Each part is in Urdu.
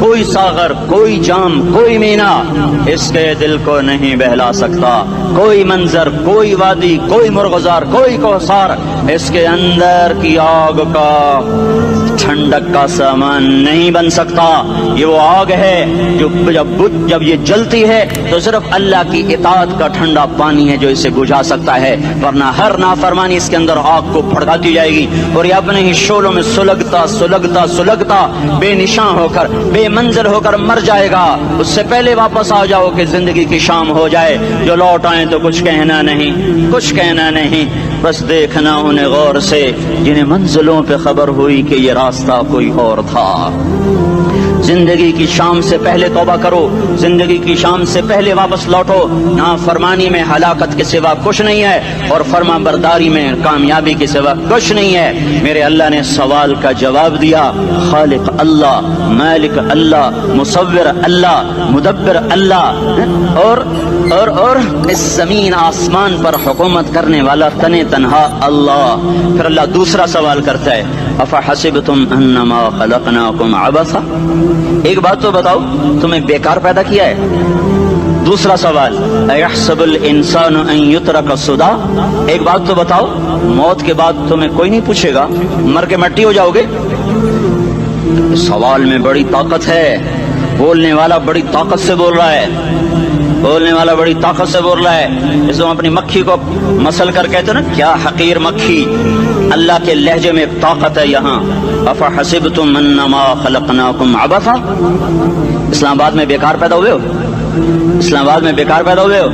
کوئی ساغر، کوئی جام، کوئی مینا اس کے دل کو نہیں بہلا سکتا، کوئی منظر، کوئی وادی، کوئی مرغزار، کوئی کوثر اس کے اندر کی آگ کا ٹھنڈک کا سامان نہیں بن سکتا۔ یہ وہ آگ ہے جو جب یہ جلتی ہے تو صرف اللہ کی اطاعت کا ٹھنڈا پانی ہے جو اسے بجھا سکتا ہے، ورنہ ہر نافرمانی اس کے اندر آگ کو بھڑکاتی جائے گی اور یہ اپنے ہی شعلوں میں سلگتا بے نشان ہو کر، بے منزل ہو کر مر جائے گا۔ اس سے پہلے واپس آ جاؤ کہ زندگی کی شام ہو جائے، جو لوٹ آئیں تو کچھ کہنا نہیں، بس دیکھنا انہیں غور سے جنہیں منزلوں پہ خبر ہوئی کہ یہ راستہ کوئی اور تھا۔ زندگی کی شام سے پہلے توبہ کرو، زندگی کی شام سے پہلے واپس لوٹو۔ نافرمانی میں ہلاکت کے سوا کچھ نہیں ہے اور فرما برداری میں کامیابی کے سوا کچھ نہیں ہے۔ میرے اللہ نے سوال کا جواب دیا، خالق اللہ، مالک اللہ، مصور اللہ، مدبر اللہ اور اس زمین آسمان پر حکومت کرنے والا تنے تنہا اللہ۔ پھر اللہ دوسرا سوال کرتا ہے، افحسبتم انما خلقناکم عبثا، ایک بات تو بتاؤ تمہیں بیکار پیدا کیا ہے؟ دوسرا سوال، ایحسب الانسان ان یترک سدی، ایک بات تو بتاؤ موت کے بعد تمہیں کوئی نہیں پوچھے گا، مر کے مٹی ہو جاؤ گے؟ سوال میں بڑی طاقت ہے، بولنے والا بڑی طاقت سے بول رہا ہے، اس کو اپنی مکھی کو مسل کر کہتے نا کیا حقیر مکھی، اللہ کے لہجے میں ایک طاقت ہے یہاں۔ افحسبتم انما خلقناکم عبثا، اسلام آباد میں بیکار پیدا ہوئے ہو؟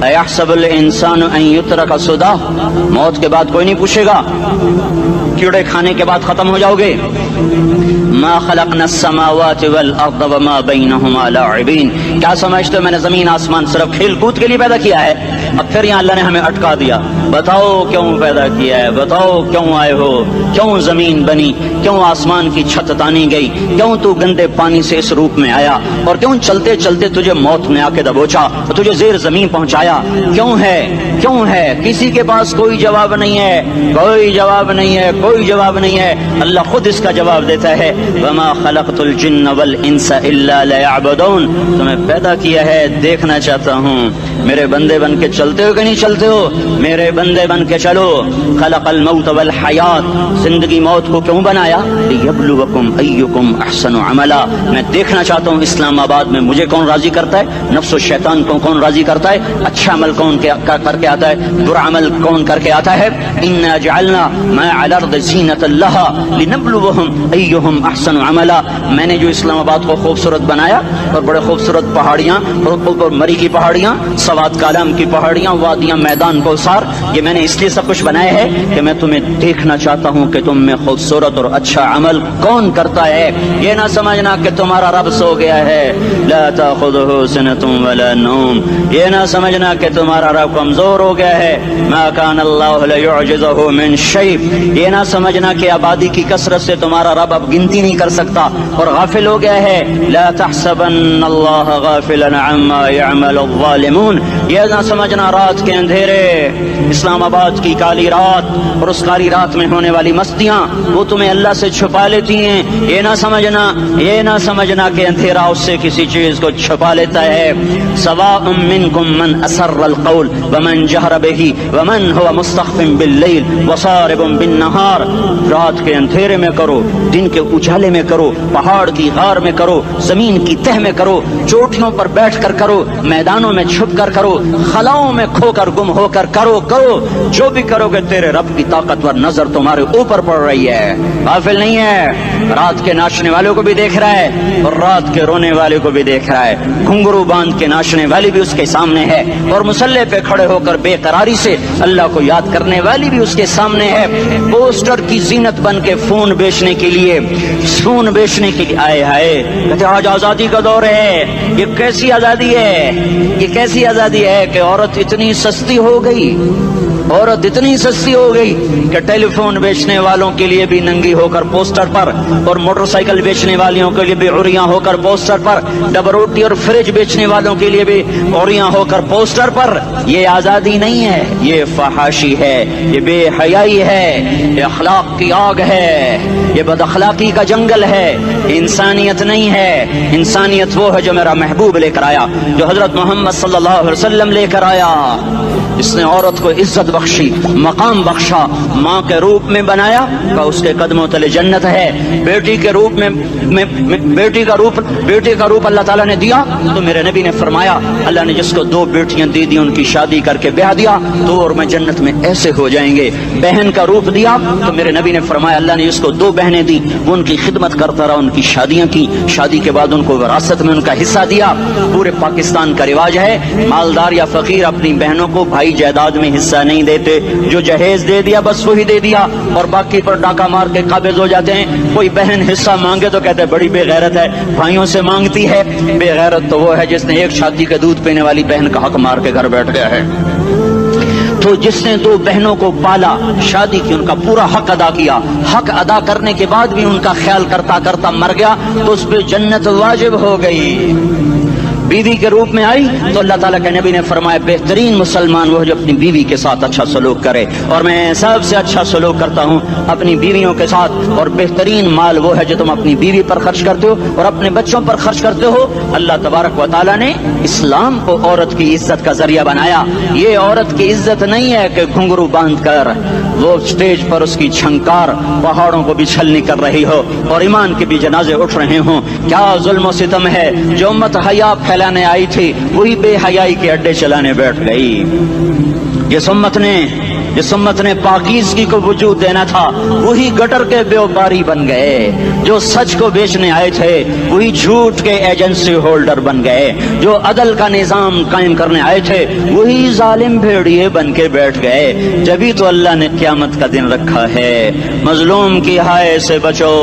ایحسب الانسان ان یترک سدی، موت کے بعد کوئی نہیں پوچھے گا، کیڑے کھانے کے بعد ختم ہو جاؤ گے۔ ما خلقنا السماوات والارض وما بینہما لاعبین، کیا سمجھتے ہو میں نے زمین آسمان صرف کھیل کود کے لیے پیدا کیا ہے؟ اب پھر یہاں اللہ نے ہمیں اٹکا دیا، بتاؤ کیوں پیدا کیا ہے، بتاؤ کیوں آئے ہو، کیوں زمین بنی، کیوں آسمان کی چھت تانی گئی، کیوں تو گندے پانی سے اس روپ میں آیا، اور کیوں چلتے چلتے تجھے موت نے آ کے دبوچا اور تجھے زیر زمین پہنچایا، کیوں ہے؟ کسی کے پاس کوئی جواب نہیں ہے، اللہ خود اس کا جواب دیتا ہے، وما خلقت الجن والانس الا لیعبدون، تمہیں پیدا کیا ہے دیکھنا چاہتا ہوں میرے بندے بن کے چلتے ہو کہ نہیں چلتے ہو، میرے بندے بن کے چلو۔ خلق الموت والحیات، زندگی موت کو کیوں بنایا؟ لیبلوکم ایکم احسن عملا، میں دیکھنا چاہتا ہوں اسلام آباد میں مجھے کون راضی کرتا ہے، نفس و شیطان کو کون راضی کرتا ہے، اچھا عمل کون کر کے آتا ہے، برا عمل کون کر کے آتا ہے۔ انا جعلنا ما علی الارض زینۃ لہا لنبلوہم ایہم احسن عملا، میں نے جو اسلام آباد کو خوبصورت بنایا اور بڑے خوبصورت پہاڑیاں اور مری کی پہاڑیاں، سوات کالام کی پہاڑیاں، وادیاں، میدان کوثر، یہ میں نے اس لیے سب کچھ بنایا ہے کہ میں تمہیں دیکھنا چاہتا ہوں کہ تم میں خوبصورت اور اچھا عمل کون کرتا ہے۔ یہ نہ سمجھنا کہ تمہارا رب سو گیا ہے، لا تاخذہ سنۃ ولا نوم، یہ نہ سمجھنا کہ تمہارا رب کمزور ہو گیا ہے، ما کان اللہ لیعجزہ من شیء، یہ نہ سمجھنا کہ آبادی کی کثرت سے تمہارا رب اب گنتی نہیں کر سکتا اور غافل ہو گیا ہے، لا تحسبن اللہ غافلا عما يعمل الظالمون، یہ نہ سمجھنا رات کے اندھیرے، اسلام آباد کی کالی رات اور اس کالی رات میں ہونے والی مستیاں وہ تمہیں اللہ سے چھپا لیتی ہیں، یہ نہ سمجھنا کہ اندھیرا اس سے کسی چیز کو چھپا لیتا ہے۔ سواء منکم من اسر القول ومن جہر بہ ومن هو مستخف باللیل وصارب بالنہار، رات کے اندھیرے میں کرو، دن کے اجالے میں کرو، پہاڑ کی غار میں کرو، زمین کی تہ میں کرو، چوٹیوں پر بیٹھ کر کرو، میدانوں میں چھپ کر کرو، خلاؤں میں کھو کر گم ہو کر کرو، جو بھی کرو گے تیرے رب کی طاقتور نظر تمہارے اوپر پڑ رہی ہے، غافل نہیں ہے، رات کے ناچنے والوں کو بھی دیکھ رہا ہے اور رات کے رونے والے کو بھی دیکھ رہا ہے، گھنگرو باندھ کے ناچنے والی بھی اس کے سامنے ہے اور مسلح پہ کھڑے ہو کر بے قراری سے اللہ کو یاد کرنے والی بھی اس کے سامنے ہے، پوسٹر کی زینت بن کے فون بیچنے کے لیے آئے ہائے کہتے آج آزادی کا دور ہے، یہ کیسی آزادی ہے کہ عورت اتنی سستی ہو گئی، عورت اتنی سستی ہو گئی کہ ٹیلی فون بیچنے والوں کے لیے بھی ننگی ہو کر پوسٹر پر، اور موٹر سائیکل بیچنے والوں کے لیے بھی عریاں ہو کر پوسٹر پر، ڈبل روٹی اور فریج بیچنے والوں کے لیے بھی عریاں ہو کر پوسٹر پر۔ یہ آزادی نہیں ہے، یہ فحاشی ہے، یہ بے حیائی ہے، یہ اخلاق کی آگ ہے، یہ بد اخلاقی کا جنگل ہے، انسانیت نہیں ہے۔ انسانیت وہ ہے جو میرا محبوب لے کر آیا، جو حضرت محمد صلی اللہ علیہ وسلم لے کر آیا، جس نے عورت کو عزت بخشی، مقام بخشا، ماں کے روپ میں بنایا کہ اس کے قدموں تلے جنت ہے، بیٹی کے روپ میں بیٹی کا روپ اللہ تعالیٰ نے دیا تو میرے نبی نے فرمایا اللہ نے جس کو 2 بیٹیاں دی دی ان کی شادی کر کے بیاہ دیا تو اور میں جنت میں ایسے ہو جائیں گے۔ بہن کا روپ دیا تو میرے نبی نے فرمایا اللہ نے جس کو 2 بہنیں دی وہ ان کی خدمت کرتا رہا، ان کی شادیاں کی، شادی کے بعد ان کو وراثت میں ان کا حصہ دیا۔ پورے پاکستان کا رواج ہے مالدار یا فقیر اپنی بہنوں کو بھائی جائیداد میں حصہ نہیں دیتے، جو جہیز دے دیا بس وہی دے دیا اور باقی پر ڈاکہ مار کے قابض ہو جاتے ہیں۔ کوئی بہن حصہ مانگے تو کہتے ہیں بڑی بے غیرت ہے، بھائیوں سے مانگتی ہے۔ بے غیرت تو وہ ہے جس نے ایک شادی کے دودھ پینے والی بہن کا حق مار کے گھر بیٹھ گیا ہے۔ تو جس نے 2 بہنوں کو پالا، شادی کی، ان کا پورا حق ادا کیا، حق ادا کرنے کے بعد بھی ان کا خیال کرتا کرتا مر گیا تو اس پہ جنت واجب ہو گئی۔ بیوی کے روپ میں آئی تو اللہ تعالیٰ کے نبی نے فرمایا بہترین مسلمان وہ جو اپنی بیوی کے ساتھ اچھا سلوک کرے، اور میں سب سے اچھا سلوک کرتا ہوں اپنی بیویوں کے ساتھ، اور بہترین مال وہ ہے جو تم اپنی بیوی پر خرچ کرتے ہو اور اپنے بچوں پر خرچ کرتے ہو۔ اللہ تبارک و تعالیٰ نے اسلام کو عورت کی عزت کا ذریعہ بنایا۔ یہ عورت کی عزت نہیں ہے کہ گھنگرو باندھ کر وہ اسٹیج پر اس کی چھنکار پہاڑوں کو بھی چھلنی کر رہی ہو اور ایمان کے بھی جنازے اٹھ رہے ہوں۔ کیا ظلم و ستم ہے، جو امت حیا پھیلانے آئی تھی وہی بے حیائی کے اڈے چلانے بیٹھ گئی۔ جس امت نے پاکیزگی کو وجود دینا تھا وہی گٹر کے بیوباری بن گئے، جو سچ کو بیچنے آئے تھے وہی جھوٹ کے ایجنسی ہولڈر بن گئے، جو عدل کا نظام قائم کرنے آئے تھے وہی ظالم بھیڑیے بن کے بیٹھ گئے۔ جبھی تو اللہ نے قیامت کا دن رکھا ہے۔ مظلوم کی ہائے سے بچو،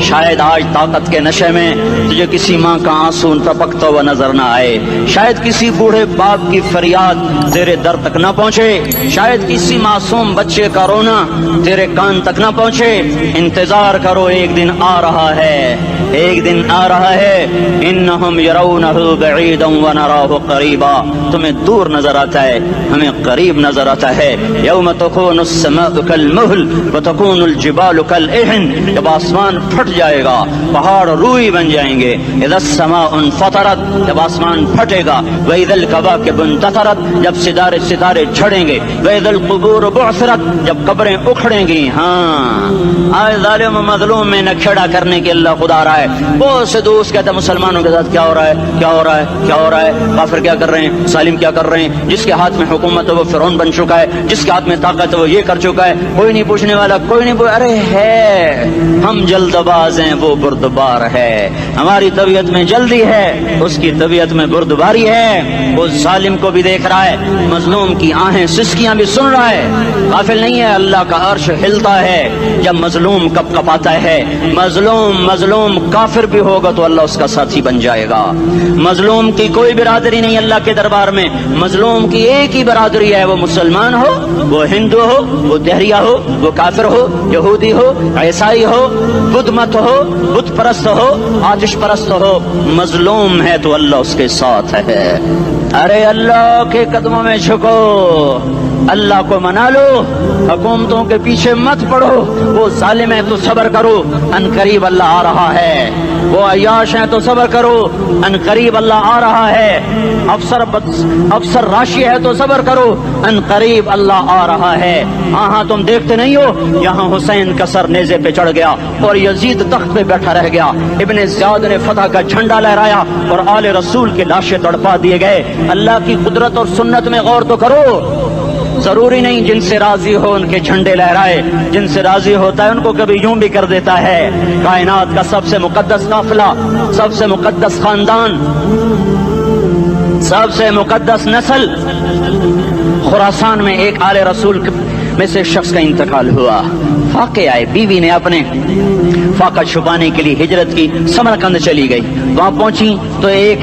شاید آج طاقت کے نشے میں تجھے کسی ماں کا آنسو ٹپکتا ہوا نظر نہ آئے، شاید کسی بوڑھے باپ کی فریاد تیرے در تک نہ پہنچے، شاید کسی معصوم بچے کا رونا تیرے کان تک نہ پہنچے۔ انتظار کرو، ایک دن آ رہا ہے، ایک دن آ رہا ہے۔ انہم یرونہ بعیدا ونراہ قریبا، تمہیں دور نظر آتا ہے، ہمیں قریب نظر آتا ہے۔ یوم تکون السماء کالمہل وتکون الجبال کالعہن، جب آسمان پھٹ جائے گا پہاڑ روئی بن جائیں گے۔ اذا السماء انفطرت، جب آسمان پھٹے گا۔ واذا الکواکب انتثرت، جب ستارے جھڑیں گے۔ واذا القبور بعثرت، جب قبریں اکھڑیں گی۔ ہاں آج ظالم و مظلوم میں نہ کھیڑا کرنے کے اللہ خدا رہا ہے۔ بہت سے دوست کہتے ہیں مسلمانوں کے ساتھ کیا ہو رہا ہے، کیا ہو رہا ہے، کیا ہو رہا ہے، کافر کیا کر رہے ہیں، ظالم کیا کر رہے ہیں، جس کے ہاتھ میں حکومت ہے وہ فرعون بن چکا ہے، جس کے ہاتھ میں طاقت ہے وہ یہ کر چکا ہے، کوئی نہیں پوچھنے والا، کوئی نہیں ارے ہے، ہم جلد باز ہیں وہ بردبار ہے، ہماری طبیعت میں جلدی ہے اس کی طبیعت میں بردباری ہے۔ وہ ظالم کو بھی دیکھ رہا ہے، مظلوم کی آہیں سسکیاں بھی سن رہا ہے، غافل نہیں ہے۔ اللہ کا عرش ہلتا ہے جب مظلوم کپ کپاتا ہے۔ مظلوم کافر بھی ہوگا تو اللہ اس کا ساتھی بن جائے گا۔ مظلوم کی کوئی برادری نہیں اللہ کے دربار میں، مظلوم کی ایک ہی برادری ہے، وہ مسلمان ہو، وہ ہندو ہو، وہ دہریہ ہو، وہ کافر ہو، یہودی ہو، عیسائی ہو، بدھ مت ہو، بت پرست ہو، آتش پرست ہو، مظلوم ہے تو اللہ اس کے ساتھ ہے۔ ارے اللہ کے قدموں میں جھکو، اللہ کو منا لو، حکومتوں کے پیچھے مت پڑو۔ وہ ظالم ہے تو صبر کرو، ان قریب اللہ آ رہا ہے۔ وہ عیاش ہیں تو صبر کرو، ان قریب اللہ آ رہا ہے۔ افسر راشی ہے تو صبر کرو، ان قریب اللہ آ رہا ہے۔ ہاں تم دیکھتے نہیں ہو، یہاں حسین کا سر نیزے پہ چڑھ گیا اور یزید تخت پہ بیٹھا رہ گیا، ابن زیاد نے فتح کا جھنڈا لہرایا اور آل رسول کے لاشیں تڑپا دیے گئے۔ اللہ کی قدرت اور سنت میں غور تو کرو۔ ضروری نہیں جن سے راضی ہو ان کے جھنڈے لہرائے، جن سے راضی ہوتا ہے ان کو کبھی یوں بھی کر دیتا ہے۔ کائنات کا سب سے مقدس قافلہ، سب سے مقدس خاندان، سب سے مقدس نسل، خراسان میں ایک آل رسول میں سے شخص کا انتقال ہوا. فاقے آئے, بیوی نے اپنے فاقہ چھپانے کے لیے ہجرت کی, سمرقند چلی گئی. وہاں پہنچی تو ایک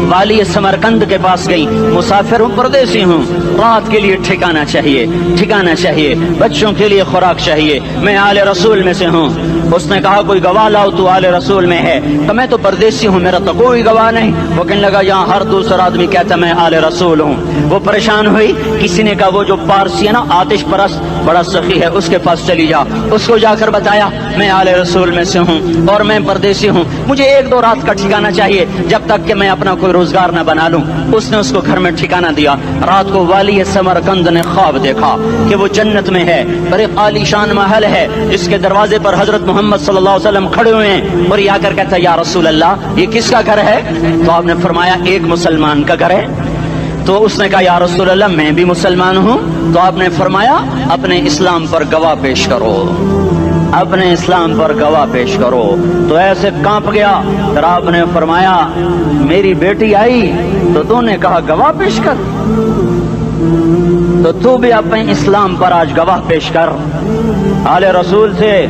والی سمرقند کے پاس گئی. مسافر ہوں, پردیسی ہوں, رات کے لیے ٹھکانا چاہیے, ٹھکانا چاہیے, بچوں کے لیے خوراک چاہیے, میں آل رسول میں سے ہوں. اس نے کہا کوئی گواہ لاؤ, تو آل رسول میں ہے. تو میں تو پردیسی ہوں, میرا تو کوئی گواہ نہیں. وہ کہنے لگا یہاں ہر دوسرا آدمی کہتا میں آل رسول ہوں. وہ پریشان ہوئی. کسی نے کہا وہ جو پارسی ہے نا, آتش پرست, بڑا سخی ہے, اس کے پاس چلی جا. اس کو جا کر بتایا میں آل رسول میں سے ہوں اور میں پردیسی ہوں, مجھے 1-2 رات کا ٹھکانہ چاہیے جب تک کہ میں اپنا کوئی روزگار نہ بنا لوں. اس نے اس کو گھر میں ٹھکانہ دیا. رات کو والی سمرقند نے خواب دیکھا کہ وہ جنت میں ہے, بڑے عالی شان محل ہے, اس کے دروازے پر حضرت محمد صلی اللہ علیہ وسلم کھڑے ہوئے ہیں. اور یہ آ کر کہتا ہے یا رسول اللہ یہ کس کا گھر ہے؟ تو آپ نے فرمایا ایک مسلمان کا گھر ہے. تو اس نے کہا یا رسول اللہ میں بھی مسلمان ہوں. تو آپ نے فرمایا اپنے اسلام پر گواہ پیش کرو, اپنے اسلام پر گواہ پیش کرو. تو ایسے کانپ گیا. پھر آپ نے فرمایا میری بیٹی آئی تو تو نے کہا گواہ پیش کر, تو تو بھی اپنے اسلام پر آج گواہ پیش کر. آل رسول سے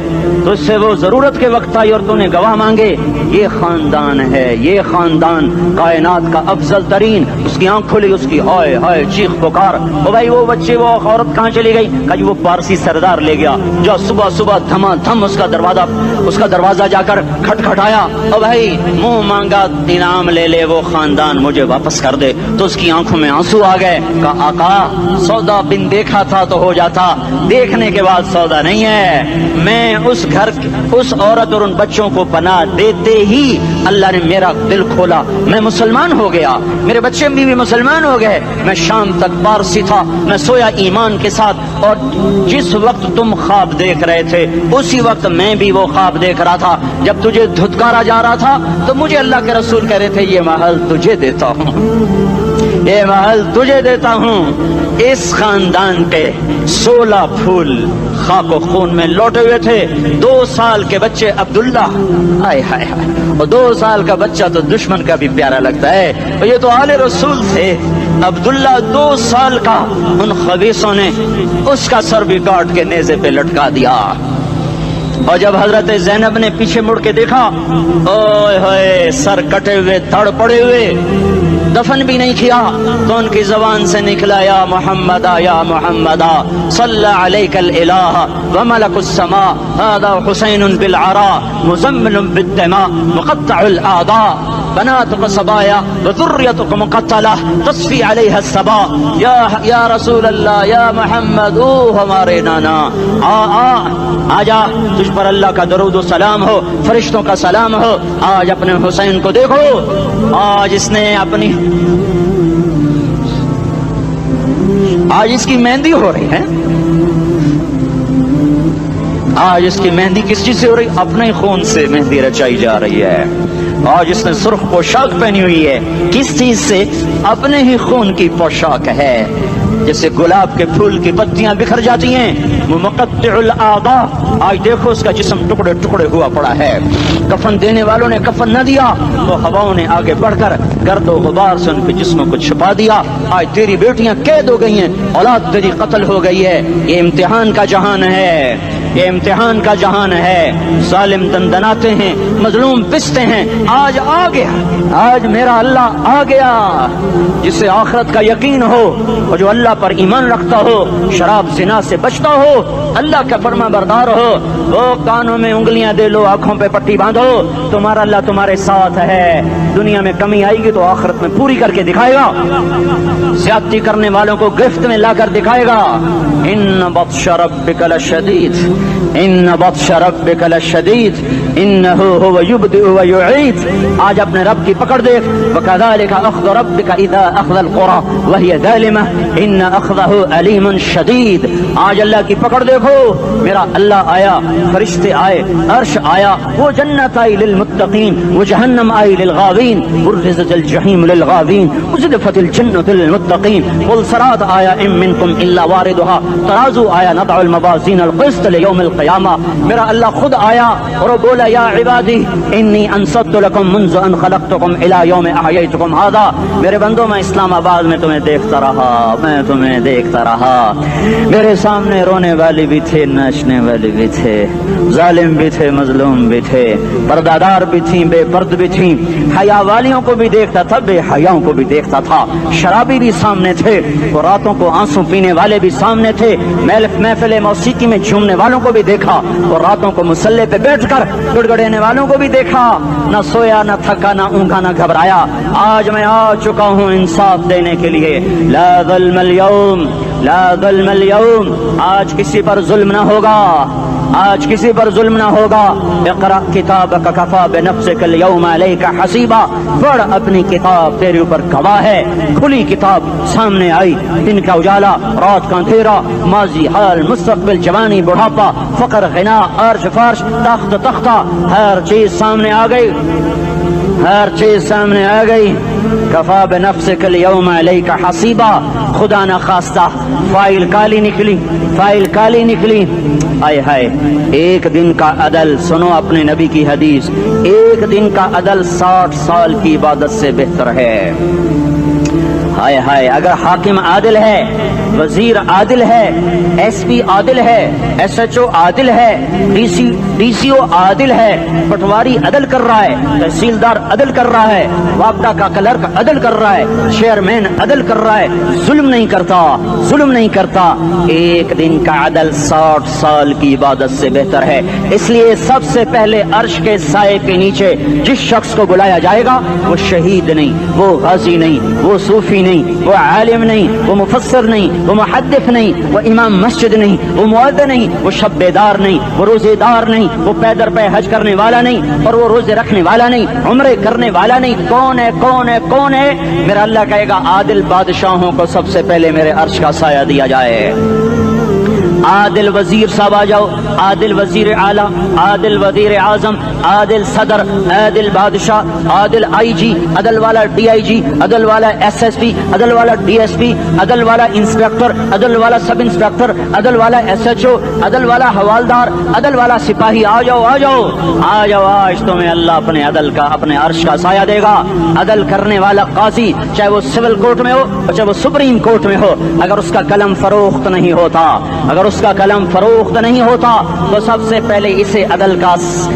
تجھ سے وہ ضرورت کے وقت آئی اور تو نے گواہ مانگے. یہ خاندان ہے, یہ خاندان کائنات کا افضل ترین. اس کی آنکھ کھلی, اس کی ہائے ہائے چیخ پکار. او بھائی وہ بچے, وہ عورت کہاں چلی گئی؟ کہا وہ پارسی سردار لے گیا. جو صبح صبح دھما دھم اس کا دروازہ جا کر کھٹکھٹایا. او بھائی منہ مانگا انعام لے لے, وہ خاندان مجھے واپس کر دے. تو اس کی آنکھوں میں آنسو آ گئے. کہا آقا سودا بن دیکھا تھا تو ہو جاتا, دیکھنے کے بعد سودا نہیں ہے. میں اس گھر, اس عورت اور ان بچوں کو پناہ دیتے ہی اللہ نے میرا دل کھولا, میں مسلمان ہو گیا, میرے بچے بھی مسلمان ہو گئے. میں شام تک پارسی تھا, میں سویا ایمان کے ساتھ, اور جس وقت تم خواب دیکھ رہے تھے اسی وقت میں بھی وہ خواب دیکھ رہا تھا. جب تجھے دھتکارا جا رہا تھا تو مجھے اللہ کے رسول کہہ رہے تھے یہ محل تجھے دیتا ہوں, یہ محل تجھے دیتا ہوں. اس خاندان کے 16 پھول خاک و خون میں لوٹے ہوئے تھے. 2 سال کے بچے عبداللہ, ہائے ہائے ہائے, اور 2 سال کا بچہ تو دشمن کا بھی پیارا لگتا ہے. اور یہ تو آل رسول تھے. عبداللہ 2 سال کا, ان خبیثوں نے اس کا سر بھی کاٹ کے نیزے پہ لٹکا دیا. اور جب حضرت زینب نے پیچھے مڑ کے دیکھا, اوئے ہوئے سر کٹے ہوئے, دھڑ پڑے ہوئے, دفن بھی نہیں کیا, تو ان کی زبان سے نکلا یا محمد یا محمد صلی علیک الالہ وملک السماء هذا حسین بالعراء مزمل بالدماء مقطع الاعضاء بناتك صبايا وذريتك مقتلة تصفي عليها الصبا. یا رسول اللہ, یا محمد, او ہمارے نانا, آ جا, تجھ پر اللہ کا درود و سلام ہو, فرشتوں کا سلام ہو. آج اپنے حسین کو دیکھو, آج اس نے اپنی, آج اس کی مہندی ہو رہی ہے. آج اس کی مہندی کس چیز سے ہو رہی؟ اپنے خون سے مہندی رچائی جا رہی ہے. آج اس نے سرخ پوشاک پہنی ہوئی ہے, کس چیز سے؟ اپنے ہی خون کی پوشاک ہے. جیسے گلاب کے پھول کی پتیاں بکھر جاتی ہیں, وہ مقطع الاعضاء. آج دیکھو اس کا جسم ٹکڑے ٹکڑے ہوا پڑا ہے. کفن دینے والوں نے کفن نہ دیا, تو ہواؤں نے آگے بڑھ کر گرد و غبار سے ان کے جسموں کو چھپا دیا. آج تیری بیٹیاں قید ہو گئی ہیں, اولاد تیری قتل ہو گئی ہے. یہ امتحان کا جہان ہے, یہ امتحان کا جہان ہے. ظالم دندناتے ہیں, مظلوم پستے ہیں. آج آ گیا, آج میرا اللہ آ گیا. جسے آخرت کا یقین ہو اور جو اللہ پر ایمان رکھتا ہو, شراب زنا سے بچتا ہو, اللہ کا فرما بردار ہو, وہ کانوں میں انگلیاں دے لو, آنکھوں پہ پٹی باندھو, تمہارا اللہ تمہارے ساتھ ہے. دنیا میں کمی آئے گی تو آخرت میں پوری کر کے دکھائے گا. زیادتی کرنے والوں کو گرفت میں لا کر دکھائے گا. ان بطش ربک لشدید, ان بطش ربک لشدید انہ هو یبدئ و یعید. آج اپنے رب کی پکڑ دیکھ. وکذالک اخذ ربک اذا اخذ القرى وهي ظالمہ ان اخذہ علیم شدید. آج اللہ کی پکڑ دیکھو. میرا اللہ آیا, فرشتے آئے, عرش آیا, وہ جنت آئی للمتقین, وہ جہنم آئی للغاوین, برزت الجحیم للغاوین, ازلفت الجنت للمتقین. قل صراط آیا, ام منکم الا واردها, ترازو آیا, نضع الموازین القسط لیوم یوم القیامہ. میرا اللہ خود آیا اور وہ بولا یا عبادی انی انصت لکم منذ ان خلقتکم الی یوم احییتکم ھذا. میرے بندوں میں اسلام آباد میں تمہیں دیکھتا رہا. میرے سامنے رونے والے بھی تھے, ناچنے والے بھی تھے, ظالم بھی تھے, مظلوم بھی تھے, پردہ بھی تھیں, بے پرد بھی تھیں, حیا والیوں کو بھی دیکھتا تھا, بے حیاؤں کو بھی دیکھتا تھا, شرابی بھی سامنے تھے, اور راتوں کو آنسو پینے والے بھی سامنے تھے, محفل موسیقی میں جھومنے والوں کو بھی دیکھا, اور راتوں کو مصلی پہ بیٹھ کر گڑگڑانے والوں کو بھی دیکھا. نہ سویا, نہ تھکا, نہ اونگا, نہ گھبرایا. آج میں آ چکا ہوں انصاف دینے کے لیے. لا ظلم اليوم, لا ظلم اليوم. آج کسی پر ظلم نہ ہوگا, آج کسی پر ظلم نہ ہوگا. اقرأ کتابک کفا بنفسک اليوم علیک حسیبا. پڑھ اپنی کتاب, تیرے اوپر گواہ ہے. کھلی کتاب سامنے آئی, دن کا اجالا, رات کا اندھیرا, ماضی, حال, مستقبل, جوانی, بڑھاپا, فقر, غنا, عرش, فرش, تخت, تختہ, ہر چیز سامنے آ گئی, ہر چیز سامنے آ گئی. کفا بنفسک اليوم علیک حسیبا. خدا نہ خواستہ فائل کالی نکلی, فائل کالی نکلی. آئے ہائے, ایک دن کا عدل, سنو اپنے نبی کی حدیث, ایک دن کا عدل 60 سال کی عبادت سے بہتر ہے. ہائے ہائے, اگر حاکم عادل ہے, وزیر عادل ہے, ایس پی عادل ہے, ایس ایچ او عادل ہے, ڈی سی او عادل ہے, پٹواری عدل کر رہا ہے, تحصیلدار عدل کر رہا ہے, وابڈا کا کلرک عدل کر رہا ہے, چیئرمین عدل کر رہا ہے, ظلم نہیں کرتا, ظلم نہیں کرتا. ایک دن کا عدل 60 سال کی عبادت سے بہتر ہے. اس لیے سب سے پہلے عرش کے سائے کے نیچے جس شخص کو بلایا جائے گا وہ شہید نہیں, وہ غازی نہیں, وہ صوفی نہیں, وہ عالم نہیں, وہ مفسر نہیں, وہ محدث نہیں, وہ امام مسجد نہیں, وہ مؤذن نہیں, وہ شب بیدار نہیں, وہ روزے دار نہیں, وہ پیدر پہ حج کرنے والا نہیں, اور وہ روزے رکھنے والا نہیں, عمرے کرنے والا نہیں. کون ہے, کون ہے, کون ہے؟ میرا اللہ کہے گا عادل بادشاہوں کو سب سے پہلے میرے عرش کا سایہ دیا جائے. عادل وزیر صاحب آ جاؤ, عادل وزیر اعلیٰ, عادل وزیر اعظم, عادل صدر, عادل بادشاہ, عادل آئی جی, عدل والا ڈی آئی جی, عدل والا ایس ایس پی, عدل والا ڈی ایس پی, عدل والا انسپیکٹر, عدل والا سب انسپیکٹر, عدل والا ایس ایچ او, عدل والا حوالدار, عدل والا سپاہی. آ جاؤ, آ جاؤ, آ جاؤ. آج تمہیں اللہ اپنے عدل کا, اپنے عرش کا سایہ دے گا. عدل کرنے والا قاضی, چاہے وہ سول کورٹ میں ہو, چاہے وہ سپریم کورٹ میں ہو, اگر اس کا قلم فروخت نہیں ہوتا, اگر اس کا قلم فروخت نہیں ہوتا, تو سب سے پہلے اسے عدل کا,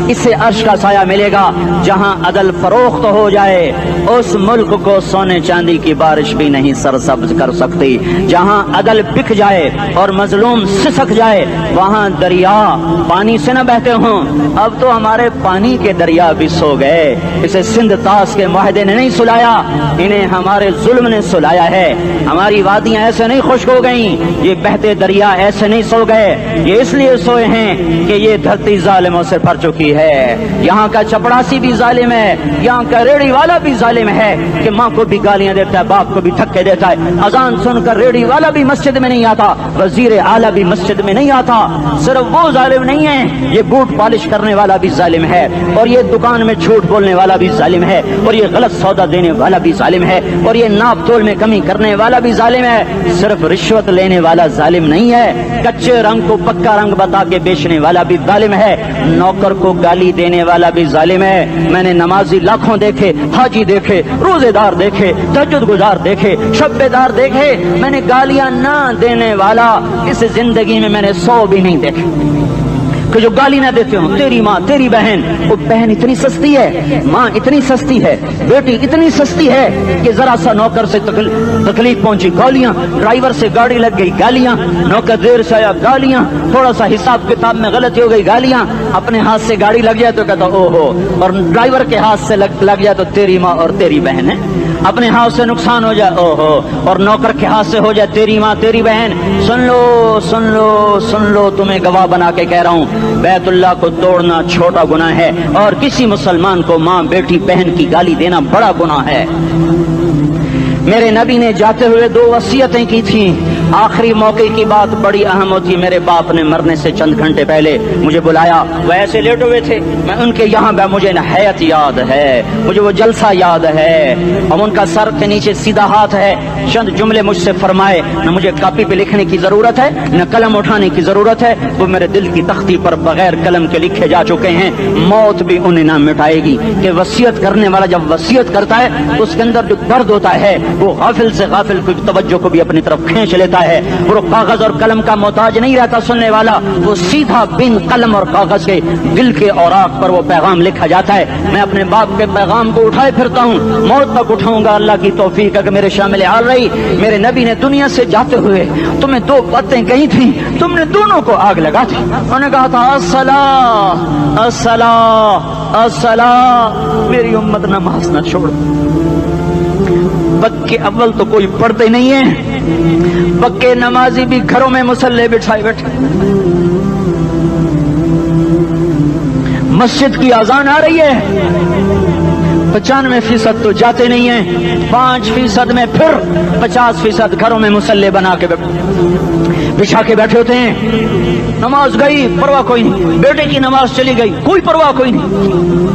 اسے عرش کا سایہ ملے گا. جہاں عدل فروخت ہو جائے اس ملک کو سونے چاندی کی بارش بھی نہیں سرسبز کر سکتی. جہاں عدل بک جائے اور مظلوم سسک جائے وہاں دریا پانی سے نہ بہتے ہوں. اب تو ہمارے پانی کے دریا بھی سو گئے. اسے سندھ طاس کے معاہدے نے نہیں سلایا, انہیں ہمارے ظلم نے سلایا ہے. ہماری وادیاں ایسے نہیں خشک ہو گئیں, یہ بہتے دریا ایسے نہیں سو گئے. یہ اس لیے سوئے ہیں کہ یہ دھرتی ظالموں سے بھر چکی ہے. یہاں کا چپڑاسی بھی ظالم ہے, یہاں کا ریڑھی والا بھی ظالم ہے کہ ماں کو بھی گالیاں دیتا ہے, باپ کو بھی دھکے دیتا ہے. اذان سن کر ریڑھی والا بھی مسجد میں نہیں آتا, وزیر اعلیٰ بھی مسجد میں نہیں آتا. صرف وہ ظالم نہیں ہے, یہ بوٹ پالش کرنے والا بھی ظالم ہے, اور یہ دکان میں جھوٹ بولنے والا بھی ظالم ہے, اور یہ غلط سودا دینے والا بھی ظالم ہے, اور یہ ناپ تول میں کمی کرنے والا بھی ظالم ہے. صرف رشوت لینے والا ظالم نہیں ہے, کچے رنگ کو پکا رنگ بتا کے بیچنے والا بھی ظالم ہے, نوکر کو گالی دینے والا بھی ظالم ہے. میں نے نمازی لاکھوں دیکھے, حاجی دیکھے, روزے دار دیکھے, تہجد گزار دیکھے, شب بیدار دیکھے, میں نے گالیاں نہ دینے والا اس زندگی میں نے 100 بھی نہیں دیکھے کہ جو گالی نہ دیتے ہوں. تیری ماں, تیری بہن, وہ بہن اتنی سستی ہے, ماں اتنی سستی ہے, بیٹی اتنی سستی ہے کہ ذرا سا نوکر سے تکلیف پہنچی گالیاں, ڈرائیور سے گاڑی لگ گئی گالیاں, نوکر دیر سے آیا گالیاں, تھوڑا سا حساب کتاب میں غلطی ہو گئی گالیاں, اپنے ہاتھ سے گاڑی لگ جائے تو کہتا او ہو, اور ڈرائیور کے ہاتھ سے لگ جائے تو تیری ماں اور تیری بہن ہے. اپنے ہاتھ سے نقصان ہو جائے او ہو, اور نوکر کے ہاتھ سے ہو جائے تیری ماں تیری بہن. سن لو, سن لو, سن لو, تمہیں گواہ بنا کے کہہ رہا ہوں, بیت اللہ کو توڑنا چھوٹا گناہ ہے, اور کسی مسلمان کو ماں, بیٹی, بہن کی گالی دینا بڑا گناہ ہے. میرے نبی نے جاتے ہوئے 2 وصیتیں کی تھیں. آخری موقع کی بات بڑی اہم ہوتی ہے. میرے باپ نے مرنے سے چند گھنٹے پہلے مجھے بلایا, وہ ایسے لیٹے ہوئے تھے, میں ان کے یہاں مجھے نہایت یاد ہے, مجھے وہ جلسہ یاد ہے, اب ان کا سر کے نیچے سیدھا ہاتھ ہے. چند جملے مجھ سے فرمائے, نہ مجھے کاپی پہ لکھنے کی ضرورت ہے نہ قلم اٹھانے کی ضرورت ہے, وہ میرے دل کی تختی پر بغیر قلم کے لکھے جا چکے ہیں. موت بھی انہیں نہ مٹائے گی کہ وصیت کرنے والا جب وصیت کرتا ہے اس کے اندر جو درد ہوتا ہے وہ غافل سے غافل کی توجہ کو بھی اپنی طرف کھینچ لیتا ہے. وہ کاغذ اور قلم کا محتاج نہیں رہتا سننے والا, وہ سیدھا بن قلم اور کاغذ کے دل کے اوراق پر وہ پیغام لکھا جاتا ہے. میں اپنے باپ کے پیغام کو اٹھائے پھرتا ہوں, موت تک اٹھاؤں گا. اللہ کی توفیق ہے کہ میرے شامل حال رہی. میرے نبی نے دنیا سے جاتے ہوئے تمہیں دو باتیں کہی تھیں, تم نے دونوں کو آگ لگا دی. انہوں نے کہا تھا الصلاۃ الصلاۃ الصلاۃ, میری امت نماز نہ چھوڑ. پکے اول تو کوئی پڑھتے نہیں ہے, پکے نمازی بھی گھروں میں مصلے بٹھائے بیٹھے. مسجد کی اذان آ رہی ہے, 95% تو جاتے نہیں ہیں, 5% میں پھر 50% گھروں میں مصلے بنا کے بچھا کے بیٹھے ہوتے ہیں. نماز گئی پرواہ کوئی نہیں, بیٹے کی نماز چلی گئی کوئی پرواہ کوئی نہیں.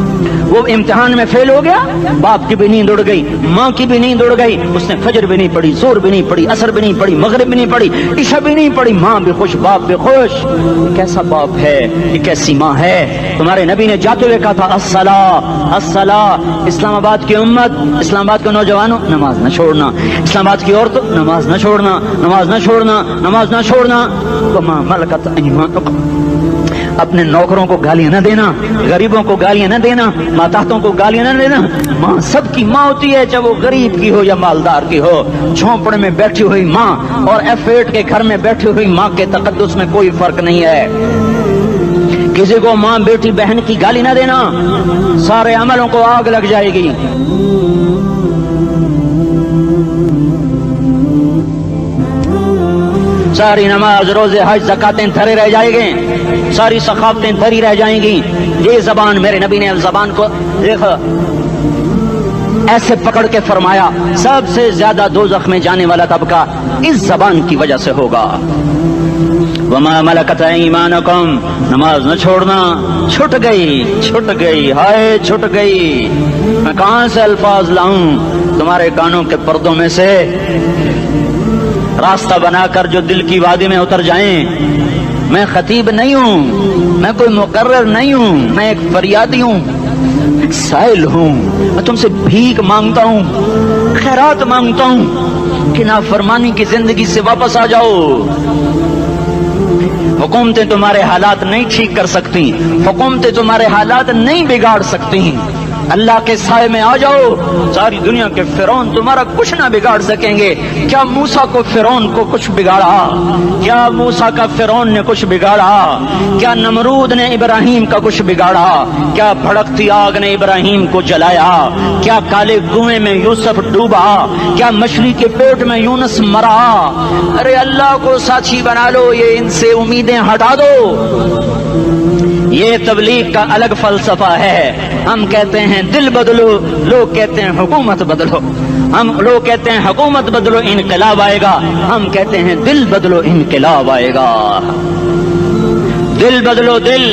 وہ امتحان میں فیل ہو گیا, باپ کی بھی نیند اڑ گئی, ماں کی بھی نیند اڑ گئی, اس نے فجر بھی نہیں پڑھی, زور بھی نہیں پڑھی, عصر بھی نہیں پڑھی, مغرب بھی نہیں پڑھی, عشاء بھی نہیں پڑھی. ماں بھی خوش, باپ بھی خوش. یہ کیسا باپ ہے, یہ کیسی ماں ہے. تمہارے نبی نے جاتے ہوئے کہا تھا الصلاۃ الصلاۃ. اسلام آباد کی امت, اسلام آباد کے نوجوانوں, نماز نہ چھوڑنا. اسلام آباد کی عورتوں, نماز نہ چھوڑنا, نماز نہ چھوڑنا, نماز نہ چھوڑنا. وما ملکت ایمانکم, اپنے نوکروں کو گالیاں نہ دینا, غریبوں کو گالیاں نہ دینا, ماتحتوں کو گالیاں نہ دینا. ماں سب کی ماں ہوتی ہے, چاہے وہ غریب کی ہو یا مالدار کی ہو. جھونپڑے میں بیٹھی ہوئی ماں اور F8 کے گھر میں بیٹھی ہوئی ماں کے تقدس میں کوئی فرق نہیں ہے. کسی کو ماں بیٹی بہن کی گالی نہ دینا, سارے عملوں کو آگ لگ جائے گی. ساری نماز روزے حج زکاتیں دھرے رہ جائیں گے, ساری ثقافتیں دھری رہ جائیں گی. یہ زبان, میرے نبی نے زبان کو دیکھو ایسے پکڑ کے فرمایا سب سے زیادہ دوزخ میں جانے والا طبقہ اس زبان کی وجہ سے ہوگا. وما ملکت ایمانکم, نماز نہ چھوڑنا. چھٹ گئی ہائے چھٹ گئی. میں کہاں سے الفاظ لاؤں تمہارے کانوں کے پردوں میں سے, راستہ بنا کر جو دل کی وادی میں اتر جائیں. میں خطیب نہیں ہوں, میں کوئی مقرر نہیں ہوں, میں ایک فریادی ہوں, ایک سائل ہوں. میں تم سے بھیک مانگتا ہوں, خیرات مانگتا ہوں کہ نافرمانی کی زندگی سے واپس آ جاؤ. حکومتیں تمہارے حالات نہیں ٹھیک کر سکتی, حکومتیں تمہارے حالات نہیں بگاڑ سکتی. اللہ کے سائے میں آ جاؤ, ساری دنیا کے فرعون تمہارا کچھ نہ بگاڑ سکیں گے. کیا موسیٰ کو فرعون کو کچھ بگاڑا؟ کیا موسیٰ کا فرعون نے کچھ بگاڑا؟ کیا نمرود نے ابراہیم کا کچھ بگاڑا؟ کیا بھڑکتی آگ نے ابراہیم کو جلایا؟ کیا کالے کنویں میں یوسف ڈوبا؟ کیا مچھلی کے پیٹ میں یونس مرا؟ ارے اللہ کو ساتھی بنا لو, یہ ان سے امیدیں ہٹا دو. یہ تبلیغ کا الگ فلسفہ ہے. ہم کہتے ہیں دل بدلو, لوگ کہتے ہیں حکومت بدلو. لوگ کہتے ہیں حکومت بدلو انقلاب آئے گا, ہم کہتے ہیں دل بدلو انقلاب آئے گا. دل بدلو, دل,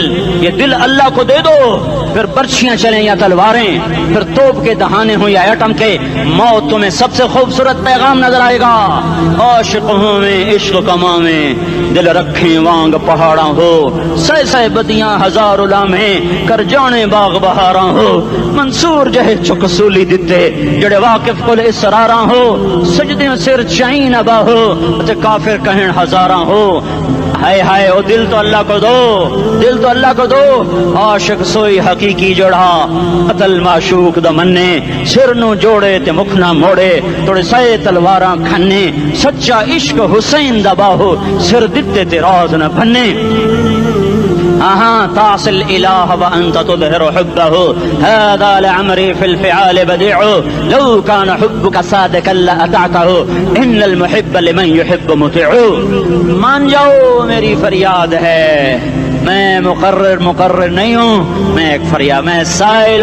یہ دل اللہ کو دے دو, پھر برچیاں چلیں یا تلواریں, پھر توپ کے دہانے ہوں یا ایٹم کے, موت تمہیں سب سے خوبصورت پیغام نظر آئے گا. عاشق ہوں میں عشق کما میں, دل رکھیں وانگ پہاڑاں ہو, سہ بدیاں ہزار لامیں, کر جانے باغ بہاراں ہو. منصور جہے چک سولی دتے, جڑے واقف کل اسراراں ہو, سجدیں سر چائیں نبا ہو, تے کافر کہیں ہزاراں ہو. ہائے ہائے او دل تو اللہ کو دو, دل تو اللہ کو دو. عاشق سوئی حقیقی جوڑا, قتل معشوق دا مننے, سر نو جوڑے تے مکھ نہ موڑے, توڑے سائے تلواراں کھنے. سچا عشق حسین دا باہو, سر دتے تے راز نہ بھنے. تعصي الإله وأنت تظهر حبه, هذا لعمري في الفعال بديع, لو كان حبك صادقا لأطعته, إن المحب لمن يحب مطيع. مان جاؤ میری فریاد ہے, میں مقرر نہیں ہوں، میں ایک فریاد، میں سائل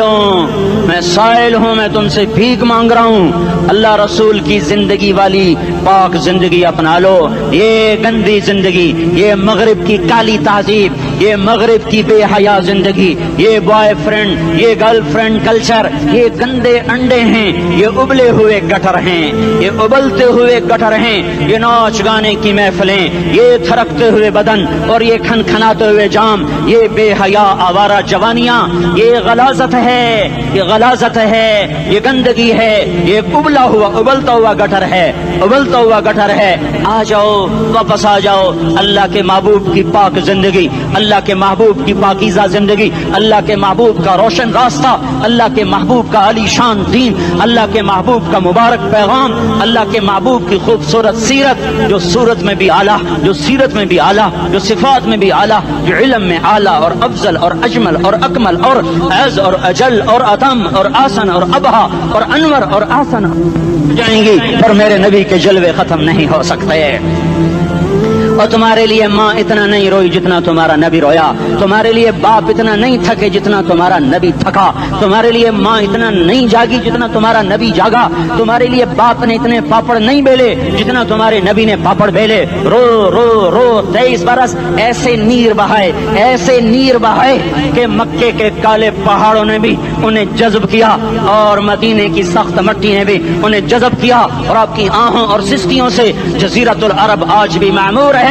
ہوں، میں تم سے بھیک مانگ رہا ہوں۔ اللہ رسول کی زندگی والی پاک زندگی اپنا لو، یہ گندی زندگی، یہ مغرب کی کالی تہذیب، یہ مغرب کی بے حیا زندگی، یہ بوائے فرینڈ، یہ گرل فرینڈ کلچر، یہ گندے انڈے ہیں، یہ ابلے ہوئے گٹر ہیں، یہ ابلتے ہوئے گٹر ہیں، یہ ناچ گانے کی محفلیں، یہ تھرکتے ہوئے بدن اور یہ کھنکھناتے ہوئے جام، یہ بے حیا آوارہ جوانیاں، یہ غلاظت ہے، یہ غلاظت ہے، یہ گندگی ہے، یہ ابلتا ہوا گٹر ہے، ابلتا ہوا گٹر ہے۔ آ جاؤ، واپس آ جاؤ، اللہ کے محبوب کی پاک زندگی، اللہ کے محبوب کی پاکیزہ زندگی، اللہ کے محبوب کا روشن راستہ، اللہ کے محبوب کا علی شان دین، اللہ کے محبوب کا مبارک پیغام، اللہ کے محبوب کی خوبصورت سیرت، جو صورت میں بھی اعلیٰ، جو سیرت میں بھی اعلیٰ، جو صفات میں بھی اعلیٰ، جو علم میں اعلیٰ اور افضل اور اجمل اور اکمل اور اعز اور اجل اور اتم اور آسن اور ابہا اور انور اور آسن جائیں گی، پر میرے نبی کے جلوے ختم نہیں ہو سکتے۔ اور تمہارے لیے ماں اتنا نہیں روئی جتنا تمہارا نبی رویا، تمہارے لیے باپ اتنا نہیں تھکے جتنا تمہارا نبی تھکا، تمہارے لیے ماں اتنا نہیں جاگی جتنا تمہارا نبی جاگا، تمہارے لیے باپ نے اتنے پاپڑ نہیں بیلے جتنا تمہارے نبی نے پاپڑ بیلے۔ رو رو رو 23 برس ایسے نیر بہائے کہ مکے کے کالے پہاڑوں نے بھی انہیں جذب کیا اور مدینے کی سخت مٹی نے بھی انہیں جذب کیا، اور آپ کی آہوں اور سستیوں سے جزیرۃ العرب آج بھی معمور ہے۔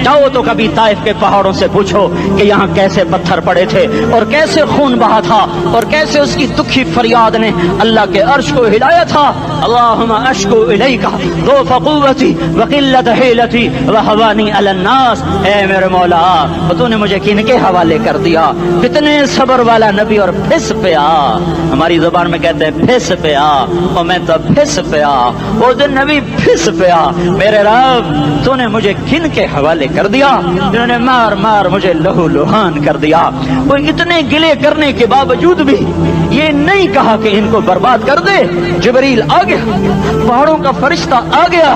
جاؤ تو کبھی طائف کے پہاڑوں سے پوچھو کہ یہاں کیسے پتھر پڑے تھے اور کیسے خون بہا تھا اور کیسے اس کی دکھی فریاد نے اللہ کے عرش کو ہلایا تھا۔ اللہم اشکو الیک ضعف قوتی وقلت حیلتی وہوانی علی الناس، اے میرے مولا تو نے مجھے کن کے حوالے کر دیا؟ کتنے صبر والا نبی، اور پھس پیا، ہماری زبان میں کہتے ہیں پھس پیا، اور میں تو پھس پیا، وہ دن نبی پھس پیا، میرے رب تو نے مجھے کن کے حوالے کر دیا جنہوں نے مار مار مجھے لہو لہان کر دیا۔ وہ اتنے گلے کرنے کے باوجود بھی یہ نہیں کہا کہ ان کو برباد کر دے۔ جبریل آ گیا، پہاڑوں کا فرشتہ آ گیا،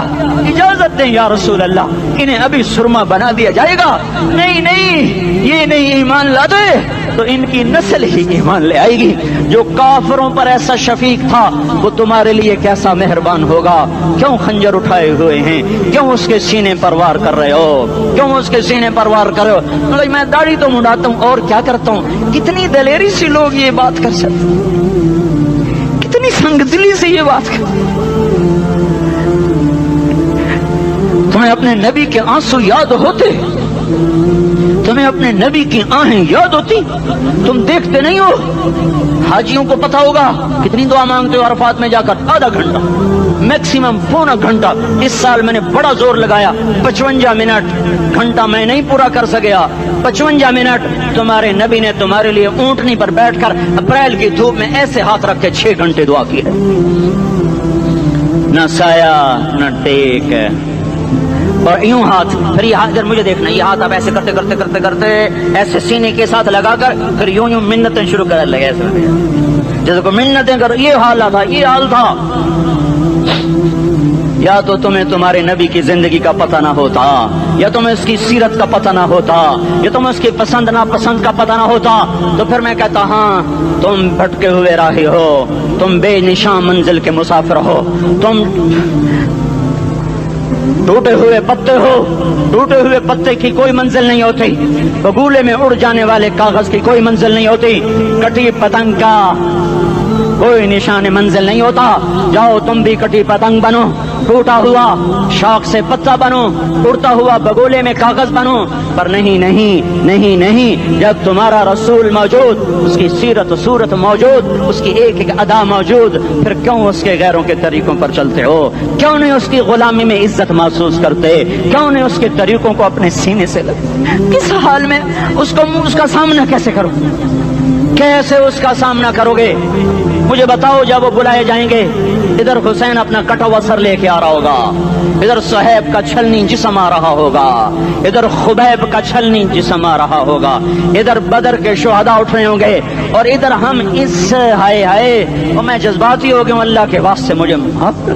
اجازت دیں یا رسول اللہ، انہیں ابھی سرما بنا دیا جائے گا۔ نہیں، یہ نہیں ایمان لا دے تو ان کی نسل ہی ایمان لے آئے گی۔ جو کافروں پر ایسا شفیق تھا وہ تمہارے لیے کیسا مہربان ہوگا۔ کیوں خنجر اٹھائے ہوئے ہیں؟ کیوں اس کے سینے پر وار کر رہے ہو؟ کیوں اس کے سینے پر وار کر رہے ہو؟ میں داڑھی تو منڈاتا ہوں اور کیا کرتا ہوں۔ کتنی دلیری سے لوگ یہ بات کر سکتے، کتنی سنگدلی سے یہ بات کر۔ تمہیں اپنے نبی کے آنسو یاد ہوتے؟ تمہیں اپنے نبی کی آہیں یاد ہوتی؟ تم دیکھتے نہیں ہو؟ حاجیوں کو پتا ہوگا کتنی دعا مانگتے ہو عرفات میں جا کر؟ آدھا گھنٹہ، میکسیمم پونا گھنٹہ۔ اس سال میں نے بڑا زور لگایا، 55 منٹ، گھنٹہ میں نہیں پورا کر سکیا، 55 منٹ تمہارے نبی نے تمہارے لیے اونٹنی پر بیٹھ کر اپریل کی دھوپ میں ایسے ہاتھ رکھ کے 6 گھنٹے دعا کی ہے۔ نہ سایہ نہ ٹیک، اور یوں ہاتھ، پھر یہ ہاتھ، ادھر مجھے دیکھنا، یہ ہاتھ آپ ایسے کرتے کرتے کرتے کرتے ایسے سینے کے ساتھ لگا کر پھر یوں یوں منتیں شروع کر لگے، ایسے جیسے کو منتیں کر۔ یہ حال تھا، یہ حال تھا۔ یا تو تمہیں تمہارے نبی کی زندگی کا پتہ نہ ہوتا، یا تمہیں اس کی سیرت کا پتہ نہ ہوتا، یا تمہیں اس کی پسند ناپسند کا پتہ نہ ہوتا، تو پھر میں کہتا ہاں تم بھٹکے ہوئے راہی ہو، تم بے نشان منزل کے مسافر ہو، تم ٹوٹے ہوئے پتے ہو۔ ٹوٹے ہوئے پتے کی کوئی منزل نہیں ہوتی، بگولے میں اڑ جانے والے کاغذ کی کوئی منزل نہیں ہوتی، کٹی پتنگ کا کوئی نشان منزل نہیں ہوتا۔ جاؤ تم بھی کٹی پتنگ بنو، ٹوٹا ہوا شاخ سے پتا بنو، اڑتا ہوا بگولے میں کاغذ بنو، پر نہیں نہیں نہیں نہیں، جب تمہارا رسول موجود، اس کی سیرت صورت موجود، اس کی ایک ایک ادا موجود، پھر کیوں اس کے غیروں کے طریقوں پر چلتے ہو؟ کیوں نہیں اس کی غلامی میں عزت محسوس کرتے؟ کیوں نہیں اس کے طریقوں کو اپنے سینے سے لگتے؟ کس حال میں اس کا سامنا کیسے کرو؟ کیسے اس کا سامنا کرو گے؟ مجھے بتاؤ، جب وہ بلائے جائیں گے، ادھر حسین اپنا کٹا ہوا سر لے کے آ رہا ہوگا، ادھر صہیب کا چھلنی جسم آ رہا ہوگا، ادھر خبیب کا چھلنی جسم آ رہا ہوگا، ادھر بدر کے شہداء اٹھ رہے ہوں گے، اور ادھر ہم اس ہائے ہائے، اور میں جذباتی ہو گیا ہوں، اللہ کے واسطے مجھے معاف کر۔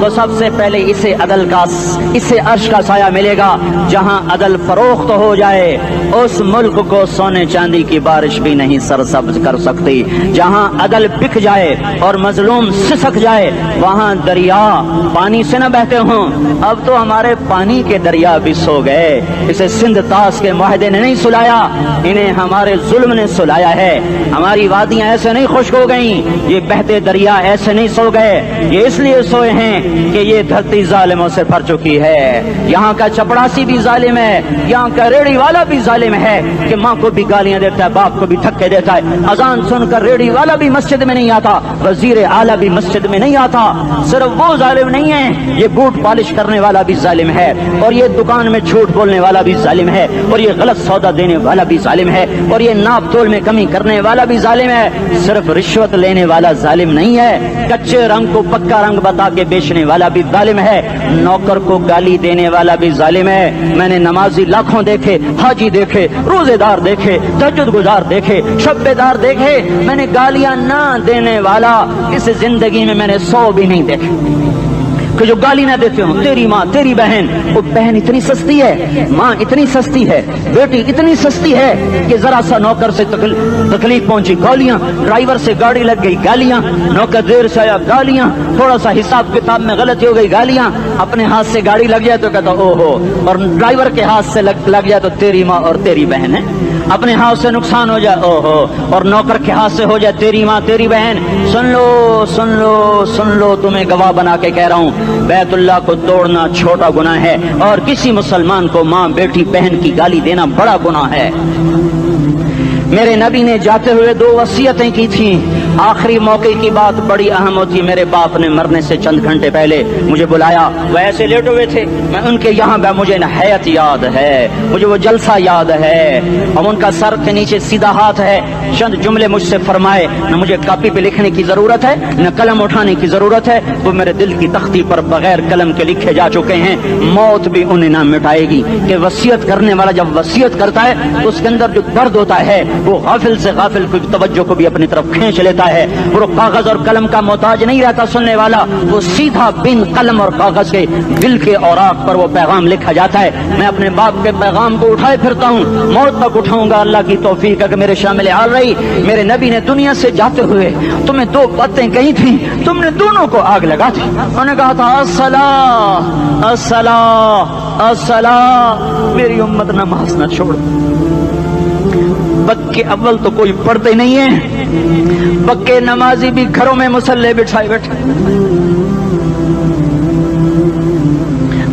تو سب سے پہلے اسے عرش کا سایہ ملے گا. جہاں عدل فروخت ہو جائے اس ملک کو سونے چاندی کی بارش بھی نہیں سرسبز کر سکتی. جہاں عدل بک جائے اور مظلوم سسک جائے وہاں دریا پانی سے نہ بہتے ہوں. اب تو ہمارے پانی کے دریا بھی سو گئے. اسے سندھ طاس کے معاہدے نے نہیں سلایا, انہیں ہمارے ظلم نے سلایا ہے. ہماری وادیاں ایسے نہیں خشک ہو گئیں, یہ بہتے دریا ایسے نہیں سو گئے. یہ اس لیے سوئے ہیں کہ یہ دھرتی ظالموں سے بھر چکی ہے. یہاں کا چپڑاسی بھی ظالم ہے, یہاں کا ریڑھی والا بھی ظالم ہے کہ ماں کو بھی گالیاں دیتا ہے, باپ کو بھی دھکے دیتا ہے. اذان سن کر ریڑھی والا بھی مسجد میں نہیں آتا, وزیر اعلیٰ بھی مسجد میں نہیں آتا. صرف وہ ظالم نہیں ہے, یہ بوٹ پالش کرنے والا بھی ظالم ہے, اور یہ دکان میں جھوٹ بولنے والا بھی ظالم ہے, اور یہ غلط سودا دینے والا بھی ظالم ہے, اور یہ ناپ تول میں کمی کرنے والا بھی ظالم ہے. صرف رشوت لینے والا ظالم نہیں ہے, کچے رنگ کو پکا رنگ بتا کے بیچنے والا بھی ظالم ہے, نوکر کو گالی دینے والا بھی ظالم ہے. میں نے نمازی لاکھوں دیکھے, حاجی دیکھے, روزے دار دیکھے, تہجد گزار دیکھے, شب بیدار دیکھے. میں نے گالیاں نہ دینے والا اس زندگی میں نے 100 بھی نہیں دیکھے کہ جو گالی نہ دیتے ہوں. تیری ماں, تیری بہن, وہ بہن اتنی سستی ہے, ماں اتنی سستی ہے, بیٹی اتنی سستی ہے کہ ذرا سا نوکر سے تکلیف پہنچی گالیاں, ڈرائیور سے گاڑی لگ گئی گالیاں, نوکر دیر سے آیا گالیاں, تھوڑا سا حساب کتاب میں غلطی ہو گئی گالیاں, اپنے ہاتھ سے گاڑی لگ جائے تو کہتا او ہو, اور ڈرائیور کے ہاتھ سے لگ جائے تو تیری ماں اور تیری بہن ہے. اپنے ہاتھ سے نقصان ہو جائے او ہو, اور نوکر کے ہاتھ سے ہو جائے تیری ماں تیری بہن. سن لو سن لو سن لو, تمہیں گواہ بنا کے کہہ رہا ہوں, بیت اللہ کو توڑنا چھوٹا گناہ ہے, اور کسی مسلمان کو ماں, بیٹی, بہن کی گالی دینا بڑا گناہ ہے. میرے نبی نے جاتے ہوئے 2 وصیتیں کی تھیں. آخری موقع کی بات بڑی اہم ہوتی. میرے باپ نے مرنے سے چند گھنٹے پہلے مجھے بلایا, وہ ایسے لیٹے ہوئے تھے, میں ان کے یہاں مجھے حیات یاد ہے, مجھے وہ جلسہ یاد ہے, اور ان کا سر کے نیچے سیدھا ہاتھ ہے. چند جملے مجھ سے فرمائے, نہ مجھے کاپی پہ لکھنے کی ضرورت ہے نہ قلم اٹھانے کی ضرورت ہے, وہ میرے دل کی تختی پر بغیر قلم کے لکھے جا چکے ہیں. موت بھی انہیں نہ مٹائے گی کہ وصیت کرنے والا جب وصیت کرتا ہے تو اس کے اندر جو درد ہوتا ہے وہ غافل سے غافل کی توجہ کو بھی اپنی طرف کھینچ لیتا ہے. وہ کاغذ اور قلم کا محتاج نہیں رہتا سننے والا, وہ سیدھا بن قلم اور کاغذ کے دل کے اوراق پر وہ پیغام لکھا جاتا ہے. میں اپنے باپ کے پیغام کو اٹھائے پھرتا ہوں, موت تک اٹھاؤں گا. اللہ کی توفیق ہے کہ میرے شامل حال رہی. میرے نبی نے دنیا سے جاتے ہوئے تمہیں 2 باتیں کہی تھیں, تم نے دونوں کو آگ لگا دی. انہوں نے کہا تھا الصلاۃ الصلاۃ الصلاۃ, میری امت نماز نہ چھوڑ. پکے اول تو کوئی پڑھتے نہیں ہے, پکے نمازی بھی گھروں میں مصلے بٹھائے بیٹھے.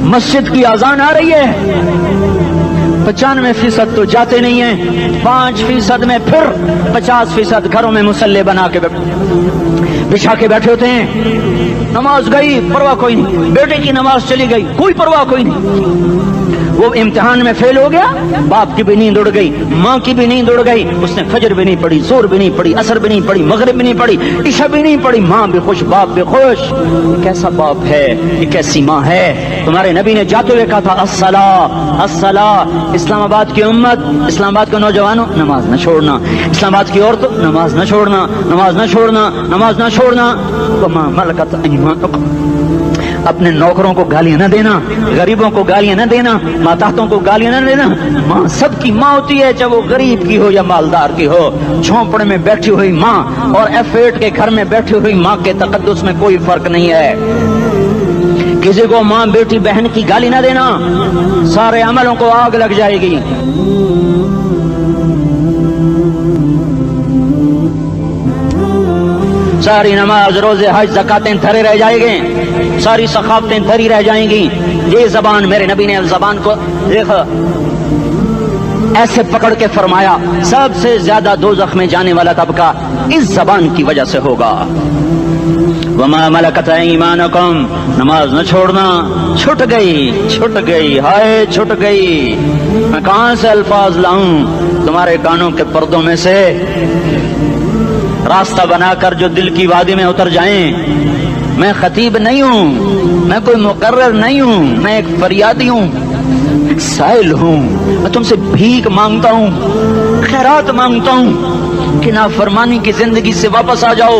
مسجد کی اذان آ رہی ہے, 95% تو جاتے نہیں ہیں, 5% میں پھر 50% گھروں میں مصلے بنا کے بچھا کے بیٹھے ہوتے ہیں. نماز گئی پرواہ کوئی نہیں, بیٹے کی نماز چلی گئی کوئی پرواہ کوئی نہیں. وہ امتحان میں فیل ہو گیا, باپ کی بھی نیند اڑ گئی, ماں کی بھی نیند اڑ گئی, اس نے فجر بھی نہیں پڑھی, زور بھی نہیں پڑھی, عصر بھی نہیں پڑھی, مغرب بھی نہیں پڑھی, عشاء بھی نہیں پڑھی. ماں بھی خوش, باپ بھی خوش. یہ کیسا باپ ہے, یہ کیسی ماں ہے. تمہارے نبی نے جاتے ہوئے کہا تھا الصلاۃ الصلاۃ. اسلام آباد کی امت, اسلام آباد کے نوجوانوں, نماز نہ چھوڑنا. اسلام آباد کی عورتوں, نماز نہ چھوڑنا, نماز نہ چھوڑنا, نماز نہ چھوڑنا. وما ملکت ایمانکم, اپنے نوکروں کو گالیاں نہ دینا, غریبوں کو گالیاں نہ دینا, ماتحتوں کو گالیاں نہ دینا. ماں سب کی ماں ہوتی ہے, چاہے وہ غریب کی ہو یا مالدار کی ہو. جھونپڑے میں بیٹھی ہوئی ماں اور F8 کے گھر میں بیٹھی ہوئی ماں کے تقدس میں کوئی فرق نہیں ہے. کسی کو ماں, بیٹی, بہن کی گالی نہ دینا, سارے عملوں کو آگ لگ جائے گی. ساری نماز, روزے, حج, زکاتیں دھرے رہ جائیں گے, ساری ثقافتیں دھری رہ جائیں گی. یہ زبان, میرے نبی نے زبان کو دیکھا ایسے پکڑ کے فرمایا سب سے زیادہ دوزخ میں جانے والا طبقہ اس زبان کی وجہ سے ہوگا. وما ملکت ایمانکم, نماز نہ چھوڑنا. چھٹ گئی ہائے چھٹ گئی. میں کہاں سے الفاظ لاؤں تمہارے کانوں کے پردوں میں سے, راستہ بنا کر جو دل کی وادی میں اتر جائیں. میں خطیب نہیں ہوں, میں کوئی مقرر نہیں ہوں, میں ایک فریادی ہوں, ایک سائل ہوں. میں تم سے بھیک مانگتا ہوں, خیرات مانگتا ہوں کہ نافرمانی کی زندگی سے واپس آ جاؤ.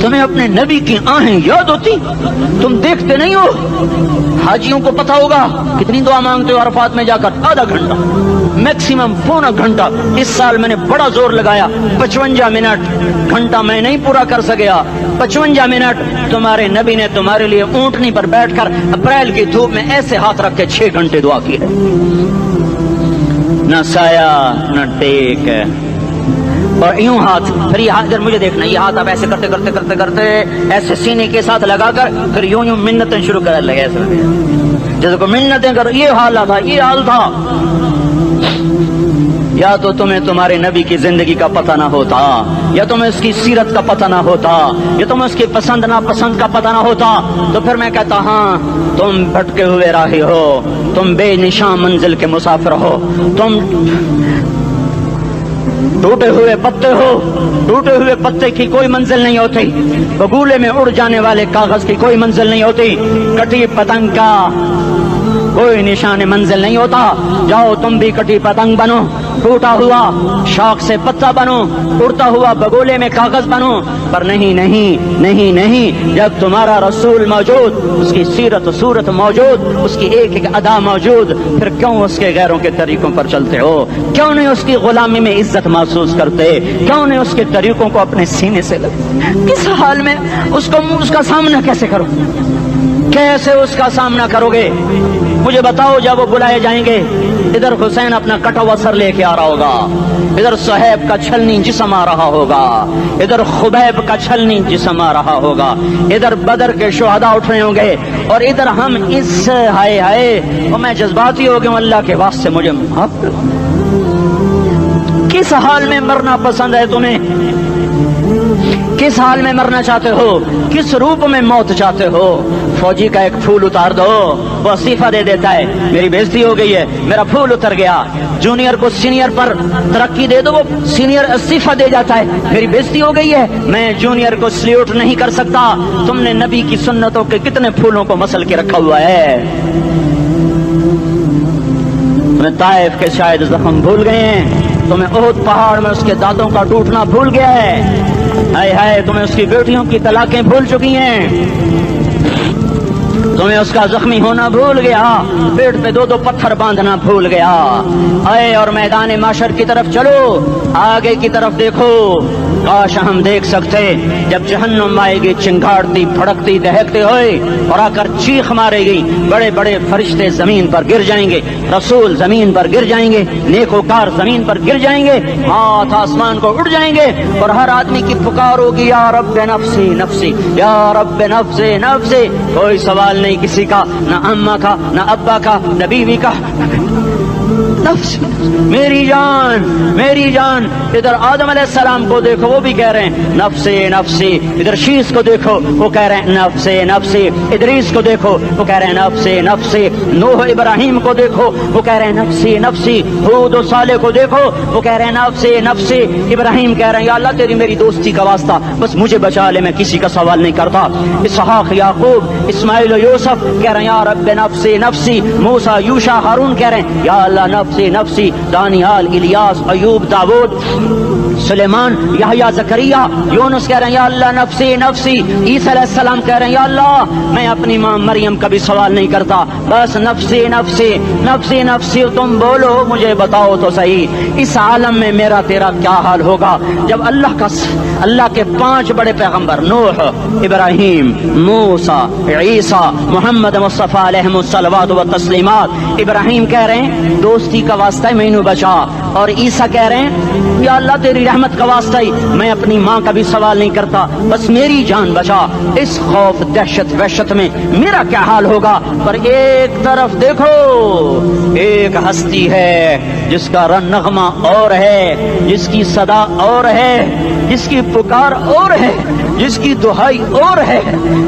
تمہیں اپنے نبی کی آہیں یاد ہوتی؟ تم دیکھتے نہیں ہو؟ حاجیوں کو پتا ہوگا کتنی دعا مانگتے ہو عرفات میں جا کر؟ آدھا گھنٹہ میکسیمم پونا گھنٹہ. اس سال میں نے بڑا زور لگایا 55 منٹ. گھنٹہ میں نہیں پورا کر سکیا. 55 منٹ تمہارے نبی نے تمہارے لیے اونٹنی پر بیٹھ کر اپریل کی دھوپ میں ایسے ہاتھ رکھ کے 6 گھنٹے دعا کی ہے. نہ سایہ نہ ٹیک ہے. اور یوں ہاتھ، پھر یہ ہاتھ ادھر مجھے دیکھنا، یہ ہاتھ آپ ایسے کرتے کرتے کرتے کرتے ایسے سینے کے ساتھ لگا کر پھر یوں یوں منتیں شروع کر لگے ایسے جیسے کو منتیں کر. یہ حال تھا، یہ حال تھا. یا تو تمہیں تمہارے نبی کی زندگی کا پتہ نہ ہوتا، یا تمہیں اس کی سیرت کا پتہ نہ ہوتا، یا تمہیں اس کی پسند ناپسند کا پتہ نہ ہوتا، تو پھر میں کہتا ہاں تم بھٹکے ہوئے راہی ہو، تم بے نشان منزل کے مسافر ہو، تم ٹوٹے ہوئے پتے ہو. ٹوٹے ہوئے پتے کی کوئی منزل نہیں ہوتی. بگولے میں اڑ جانے والے کاغذ کی کوئی منزل نہیں ہوتی. کٹی پتنگ کا کوئی نشان منزل نہیں ہوتا. جاؤ تم بھی کٹی پتنگ بنو، ٹوٹا ہوا شاخ سے پتا بنو، اڑتا ہوا بگولے میں کاغذ بنو. پر نہیں نہیں نہیں نہیں، جب تمہارا رسول موجود، اس کی سیرت و صورت موجود، اس کی ایک ایک ادا موجود، پھر کیوں اس کے غیروں کے طریقوں پر چلتے ہو؟ کیوں نہیں اس کی غلامی میں عزت محسوس کرتے؟ کیوں نہیں اس کے طریقوں کو اپنے سینے سے کس حال میں اس کا سامنا کیسے کرو؟ کیسے اس کا سامنا کرو گے؟ مجھے بتاؤ. جب وہ بلائے جائیں گے، ادھر حسین اپنا کٹا ہوا سر لے کے آ رہا ہوگا، ادھر صہیب کا چھلنی جسم آ رہا ہوگا، ادھر خبیب کا چھلنی جسم آ رہا ہوگا، ادھر بدر کے شہداء اٹھ رہے ہوں گے، اور ادھر ہم اس ہائے ہائے. اور میں جذباتی ہو گیا ہوں، اللہ کے واسطے مجھے معاف کر. کس حال میں مرنا پسند ہے تمہیں؟ کس حال میں مرنا چاہتے ہو؟ کس روپ میں موت چاہتے ہو؟ فوجی کا ایک پھول اتار دو، وہ استعفیٰ دے دیتا ہے، میری بےزتی ہو گئی ہے، میرا پھول اتر گیا. جونیئر کو سینئر پر ترقی دے دو، وہ سینئر استعفیٰ دے جاتا ہے، میری بےزتی ہو گئی ہے، میں جونیئر کو سلیوٹ نہیں کر سکتا. تم نے نبی کی سنتوں کے کتنے پھولوں کو مسل کے رکھا ہوا ہے. تمہیں طائف کے شاید زخم بھول گئے ہیں، تمہیں احد پہاڑ میں اس کے دانتوں کا ٹوٹنا بھول گیا ہے. ہائے ہائے، تمہیں اس کی بیٹیوں کی طلاقیں بھول چکی ہیں، تمہیں اس کا زخمی ہونا بھول گیا، پیٹ پہ 2 پتھر باندھنا بھول گیا. آئے اور میدان معاشر کی طرف چلو، آگے کی طرف دیکھو. کاش ہم دیکھ سکتے جب جہنم آئے گی چنگاڑتی پھڑکتی دہکتے ہوئے اور آ کر چیخ مارے گی، بڑے بڑے فرشتے زمین پر گر جائیں گے، رسول زمین پر گر جائیں گے، نیکوکار زمین پر گر جائیں گے، ہاتھ آسمان کو اڑ جائیں گے، اور ہر آدمی کی پکار ہوگی یا رب نفسی نفسی، یا رب نفسی نفسی. کوئی سوال نہیں کسی کا، نہ اماں کا، نہ ابا کا، نہ بیوی کا. نفس میری جان میری جان. ادھر آدم علیہ السلام کو دیکھو، وہ بھی کہہ رہے ہیں نفسی نفسی. ادھر شیش کو دیکھو، وہ کہہ رہے ہیں نفسی نفسی. ادریس کو دیکھو، وہ کہہ رہے ہیں نفسی نفسی. نوح ابراہیم کو دیکھو، وہ کہہ رہے ہیں نفسی نفسی. ہود و صالح کو دیکھو، وہ کہہ رہے ہیں نفسی نفسی. ابراہیم کہہ رہے ہیں یا اللہ تیری میری دوستی کا واسطہ، بس مجھے بچا لے، میں کسی کا سوال نہیں کرتا. اسحاق یعقوب اسماعیل و یوسف کہہ رہے ہیں یا رب نفسی نفسی. موسیٰ یوشع ہارون کہہ رہے ہیں یا اللہ نفسی نفسی. دانیال الیاس ایوب داود سلیمان یحییٰ زکریا یونس کہہ رہے ہیں یا اللہ نفسی نفسی. عیسیٰ علیہ السلام کہہ رہے ہیں یا اللہ میں اپنی ماں مریم کا بھی سوال نہیں کرتا، بس نفسی نفسی نفسی نفسی. تم بولو، مجھے بتاؤ تو صحیح، اس عالم میں میرا تیرا کیا حال ہوگا جب اللہ کے 5 بڑے پیغمبر نوح، ابراہیم، موسیٰ، عیسیٰ، محمد مصطفیٰ علیہ الصلوات و تسلیمات. ابراہیم کہہ رہے ہیں دوستی کا واسطہ ہے مینو بچا، اور عیسیٰ کہہ رہے ہیں یا اللہ تیری رحمت کا واسطہ ہی میں اپنی ماں کا بھی سوال نہیں کرتا، بس میری جان بچا. اس خوف دہشت وحشت میں میرا کیا حال ہوگا؟ پر ایک طرف دیکھو، ایک ہستی ہے جس کا نغمہ اور ہے، جس کی صدا اور ہے، جس کی پکار اور ہے، جس کی دہائی اور ہے،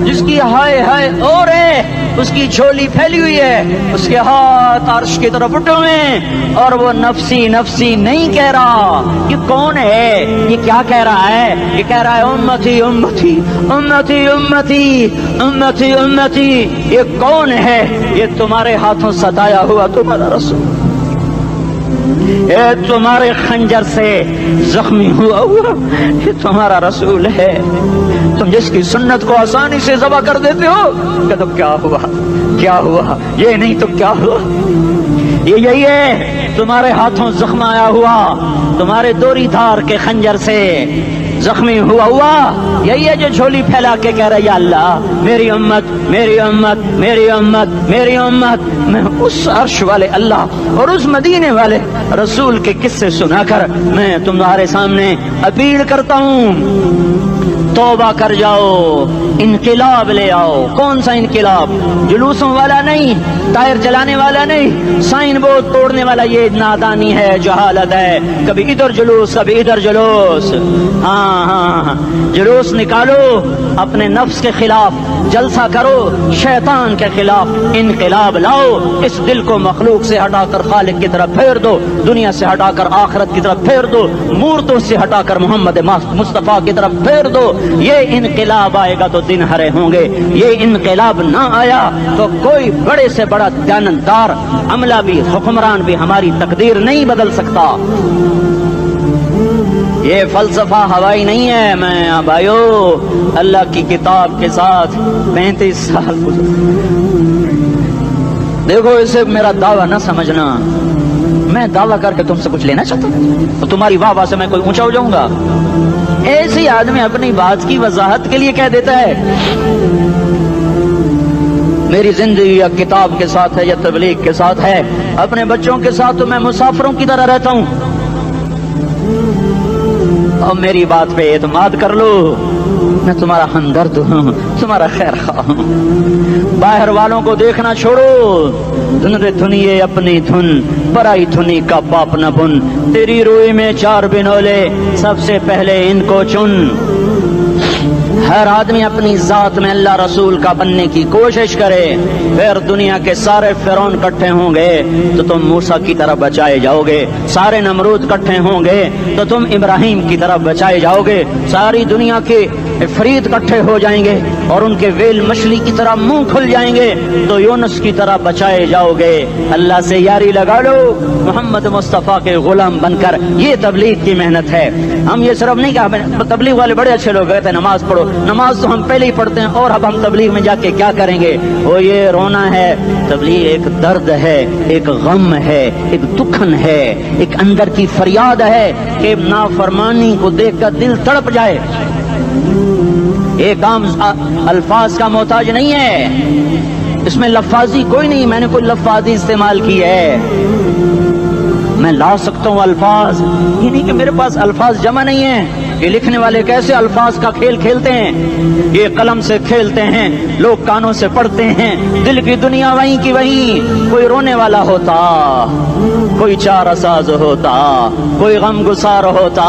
جس کی ہائے ہائے اور ہے. اس کی جھولی پھیلی ہوئی ہے، اس کے ہاتھ عرش کی طرف اٹھے ہوئے ہیں، اور وہ نفسی نفسی نہیں کہہ رہا. یہ کون ہے؟ یہ کیا کہہ رہا ہے؟ یہ کہہ رہا ہے امتی امتی امتی امتی امتی امتی. یہ کون ہے؟ یہ تمہارے ہاتھوں ستایا ہوا تمہارا رسول. اے تمہارے خنجر سے زخمی ہوا یہ تمہارا رسول ہے، تم جس کی سنت کو آسانی سے ذبح کر دیتے ہو کہ تو کیا ہوا، کیا ہوا، یہ نہیں تو کیا ہوا، یہ یہی ہے تمہارے ہاتھوں زخم آیا ہوا، تمہارے دوری دھار کے خنجر سے زخمی ہوا یہی ہے جو جھولی پھیلا کے کہہ رہا ہے یا اللہ میری امت میری امت میری امت میری امت۔ میں اس عرش والے اللہ اور اس مدینے والے رسول کے قصے سنا کر میں تمہارے سامنے اپیل کرتا ہوں، توبہ کر جاؤ، انقلاب لے آؤ۔ کون سا انقلاب؟ جلوسوں والا نہیں، ٹائر چلانے والا نہیں، سائن بورڈ توڑنے والا، یہ نادانی ہے، جہالت ہے، کبھی ادھر جلوس کبھی ادھر جلوس۔ ہاں جلوس نکالو اپنے نفس کے خلاف، جلسہ کرو شیطان کے خلاف، انقلاب لاؤ، اس دل کو مخلوق سے ہٹا کر خالق کی طرف پھیر دو، دنیا سے ہٹا کر آخرت کی طرف پھیر دو، مورتوں سے ہٹا کر محمد مصطفیٰ کی طرف پھیر دو۔ یہ انقلاب آئے گا تو دن ہرے ہوں گے، یہ انقلاب نہ آیا تو کوئی بڑے سے بڑا دیانتدار عملہ بھی حکمران بھی ہماری تقدیر نہیں بدل سکتا۔ یہ فلسفہ ہوائی نہیں ہے۔ میں بھائیو اللہ کی کتاب کے ساتھ 35 سال دیکھو، اسے میرا دعویٰ نہ سمجھنا، میں دعویٰ کر کے تم سے کچھ لینا چاہتا ہوں تو تمہاری واہ واہ سے میں کوئی اونچا ہو جاؤں گا؟ ایسی آدمی اپنی بات کی وضاحت کے لیے کہہ دیتا ہے میری زندگی یا کتاب کے ساتھ ہے یا تبلیغ کے ساتھ ہے، اپنے بچوں کے ساتھ تو میں مسافروں کی طرح رہتا ہوں، اور میری بات پہ اعتماد کر لو، میں تمہارا ہمدرد ہوں، تمہارا خیر خواہ ہوں۔ باہر والوں کو دیکھنا چھوڑو، دھن رے دھنیے اپنی دھن، برائی دھنی کا باپ نہ بن، تیری روئی میں 4 بنولے، سب سے پہلے ان کو چن۔ ہر آدمی اپنی ذات میں اللہ رسول کا بننے کی کوشش کرے، پھر دنیا کے سارے فرعون اکٹھے ہوں گے تو تم موسیٰ کی طرف بچائے جاؤ گے، سارے نمرود اکٹھے ہوں گے تو تم ابراہیم کی طرف بچائے جاؤ گے، ساری دنیا کے فرید اکٹھے ہو جائیں گے اور ان کے ویل مچھلی کی طرح منہ کھل جائیں گے تو یونس کی طرح بچائے جاؤ گے۔ اللہ سے یاری لگا لو، محمد مصطفیٰ کے غلام بن کر، یہ تبلیغ کی محنت ہے۔ ہم یہ صرف نہیں کہا تبلیغ والے بڑے اچھے لوگ کہتے ہیں نماز پڑھو، نماز تو ہم پہلے ہی پڑھتے ہیں، اور اب ہم تبلیغ میں جا کے کیا کریں گے؟ وہ یہ رونا ہے، تبلیغ ایک درد ہے، ایک غم ہے، ایک دکھن ہے، ایک اندر کی فریاد ہے کہ نافرمانی کو دیکھ کر دل تڑپ جائے۔ ایک عام الفاظ کا محتاج نہیں ہے، اس میں لفاظی کوئی نہیں، میں نے کوئی لفاظی استعمال کی ہے، میں لا سکتا ہوں الفاظ، یہ نہیں کہ میرے پاس الفاظ جمع نہیں ہیں۔ یہ لکھنے والے کیسے الفاظ کا کھیل کھیلتے ہیں، یہ قلم سے کھیلتے ہیں، لوگ کانوں سے پڑھتے ہیں، دل کی دنیا وہیں کی وہیں۔ کوئی رونے والا ہوتا، کوئی چارہ ساز ہوتا، کوئی غم گسار ہوتا،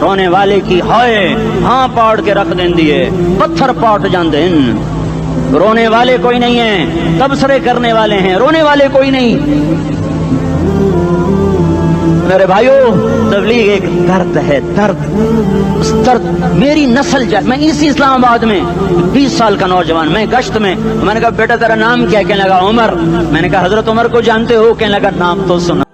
رونے والے کی ہائے ہاں پاڑ کے رکھ دیں دیے، پتھر پاٹ جان دیں۔ رونے والے کوئی نہیں ہیں، تبصرے کرنے والے ہیں، رونے والے کوئی نہیں۔ میرے بھائیو تبلیغ ایک درد ہے، درد، اس درد میری نسل جائے۔ میں اسی اسلام آباد میں 20 سال کا نوجوان، میں گشت میں نے کہا بیٹا تیرا نام کیا؟ کہنے لگا عمر۔ میں نے کہا حضرت عمر کو جانتے ہو؟ کہنے لگا نام تو سنا۔